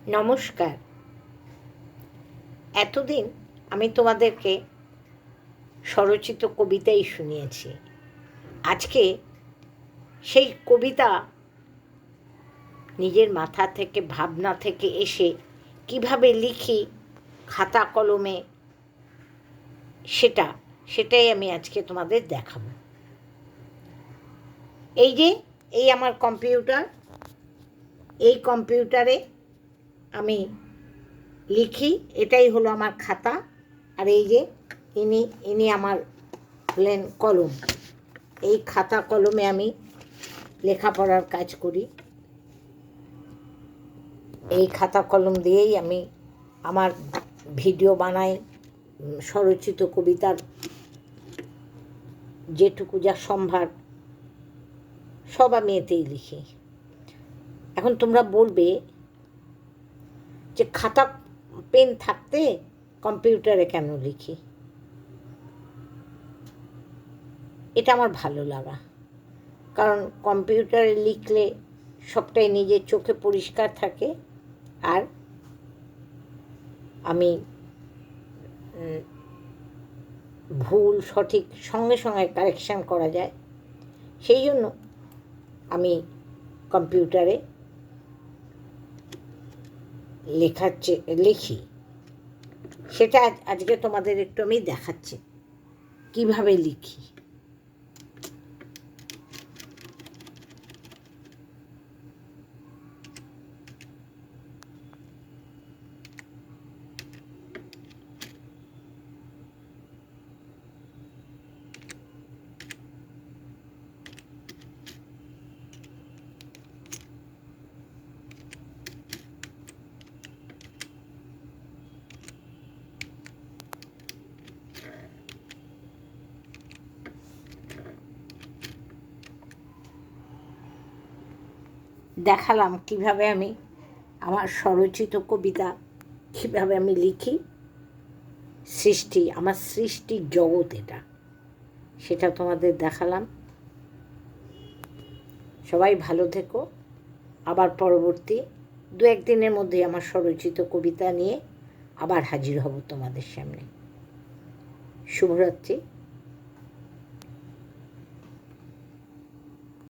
নমস্কার। এতদিন আমি তোমাদেরকে স্বরচিত কবিতাই শুনিয়েছি। আজকে সেই কবিতা নিজের মাথা থেকে, ভাবনা থেকে এসে কিভাবে লিখি খাতা কলমে, সেটাই আমি আজকে তোমাদের দেখাবো। এই আমার কম্পিউটার। এই কম্পিউটারে আমি লিখি, এটাই হলো আমার খাতা। আর এই যে ইনি আমার হলেন কলম। এই খাতা কলমে আমি লেখাপড়ার কাজ করি। এই খাতা কলম দিয়েই আমি আমার ভিডিও বানাই, স্বরচিত কবিতার যেটুকু যা সম্ভার সব আমি এতেই লিখি। এখন তোমরা বলবে যে খাতা পেন থাকতে কম্পিউটারে কেন লিখি? এটা আমার ভালো লাগা। কারণ কম্পিউটারে লিখলে সবটাই নিজের চোখে পরিষ্কার থাকে, আর আমি ভুল সঠিক সঙ্গে সঙ্গে কারেকশান করা যায়। সেই জন্য আমি কম্পিউটারে লিখি। সেটা আজকে তোমাদের একটু আমি দেখাচ্ছি কিভাবে লিখি। দেখালাম কিভাবে আমি আমার স্বরচিত কবিতা কীভাবে আমি লিখি। আমার সৃষ্টির জগৎ এটা, সেটা তোমাদের দেখালাম। সবাই ভালো থেকো। আবার পরবর্তী 2-1 দিনের মধ্যেই আমার স্বরচিত কবিতা নিয়ে আবার হাজির হব তোমাদের সামনে। শুভরাত্রি।